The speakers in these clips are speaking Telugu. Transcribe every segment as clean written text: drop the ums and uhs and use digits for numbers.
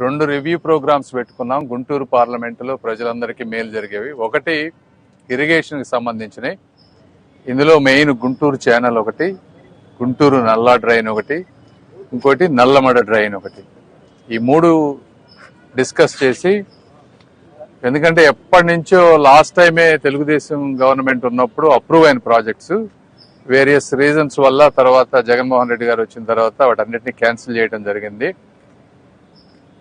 రెండు రివ్యూ ప్రోగ్రామ్స్ పెట్టుకున్నాం గుంటూరు పార్లమెంటులో ప్రజలందరికీ మేలు జరిగేవి. ఒకటి ఇరిగేషన్కి సంబంధించినవి, ఇందులో మెయిన్ గుంటూరు ఛానల్ ఒకటి, గుంటూరు నల్లా డ్రైన్ ఒకటి, ఇంకోటి నల్లమడ డ్రైన్ ఒకటి. ఈ మూడు డిస్కస్ చేసి, ఎందుకంటే ఎప్పటి నుంచో లాస్ట్ టైమే తెలుగుదేశం గవర్నమెంట్ ఉన్నప్పుడు అప్రూవ్ అయిన ప్రాజెక్ట్స్ వేరియస్ రీజన్స్ వల్ల తర్వాత జగన్మోహన్ రెడ్డి గారు వచ్చిన తర్వాత వాటన్నిటిని క్యాన్సిల్ చేయడం జరిగింది.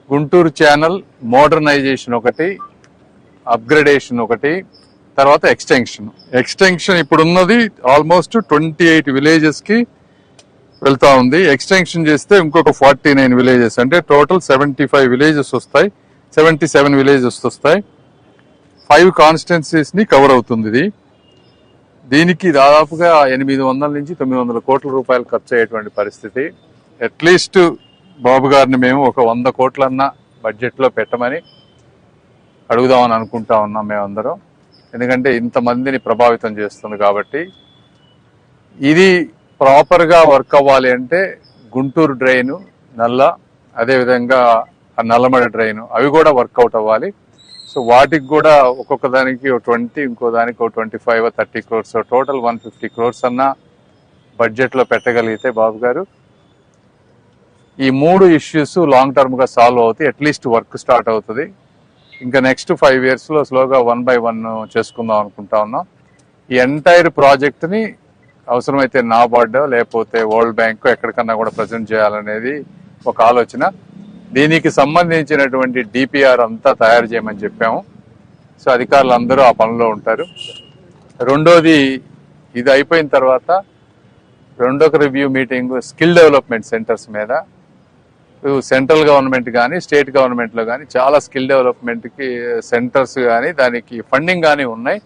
గుంటూరు ఛానల్ మోడర్నైజేషన్ ఒకటి, అప్గ్రేడేషన్ ఒకటి, తర్వాత ఎక్స్టెన్షన్ ఇప్పుడున్నది ఆల్మోస్ట్ 28 విలేజెస్ కి వెళ్తా ఉంది. ఎక్స్టెన్షన్ చేస్తే ఇంకొక 49 విలేజెస్, అంటే టోటల్ 75 విలేజెస్ వస్తాయి, 77 విలేజెస్ వస్తాయి. 5 కాన్స్టిట్యున్సీస్ ని కవర్ అవుతుంది ఇది. దీనికి దాదాపుగా 800 నుంచి 900 కోట్ల రూపాయలు ఖర్చు అయ్యేటువంటి పరిస్థితి. అట్లీస్ట్ బాబు గారిని మేము ఒక 100 కోట్లన్నా బడ్జెట్ లో పెట్టమని అడుగుదామని అనుకుంటా ఉన్నాం మేమందరం. ఎందుకంటే ఇంతమందిని ప్రభావితం చేస్తుంది కాబట్టి. ఇది ప్రాపర్ గా వర్క్ అవ్వాలి అంటే గుంటూరు డ్రైన్, అదేవిధంగా నల్లమడ డ్రైన్ అవి కూడా వర్కౌట్ అవ్వాలి. సో వాటికి కూడా ఒక్కొక్క దానికి 20, ఇంకో దానికి 25 30 క్రోర్స్, టోటల్ 150 క్రోర్స్ అన్నా బడ్జెట్ లో పెట్టగలిగితే బాబు గారు ఈ మూడు ఇష్యూస్ లాంగ్ టర్మ్ గా సాల్వ్ అవుతాయి. అట్లీస్ట్ వర్క్ స్టార్ట్ అవుతుంది. ఇంకా నెక్స్ట్ 5 years లో స్లోగా 1 by 1 చేసుకుందాం అనుకుంటా ఉన్నాం. ఈ ఎంటైర్ ప్రాజెక్ట్ ని అవసరమైతే నాబార్డ్ లేకపోతే వరల్డ్ బ్యాంక్ ఎక్కడికన్నా కూడా ప్రజెంట్ చేయాలనేది ఒక ఆలోచన. దీనికి సంబంధించినటువంటి డిపిఆర్ అంతా తయారు చేయమని చెప్పాము. సో అధికారులు అందరూ ఆ పనిలో ఉంటారు. రెండోది, ఇది అయిపోయిన తర్వాత రెండొక review meeting skill development centres మీద. సెంట్రల్ గవర్నమెంట్ కానీ స్టేట్ గవర్నమెంట్ లో కానీ చాలా స్కిల్ డెవలప్మెంట్ కి సెంటర్స్ కానీ దానికి ఫండింగ్ కానీ ఉన్నాయి.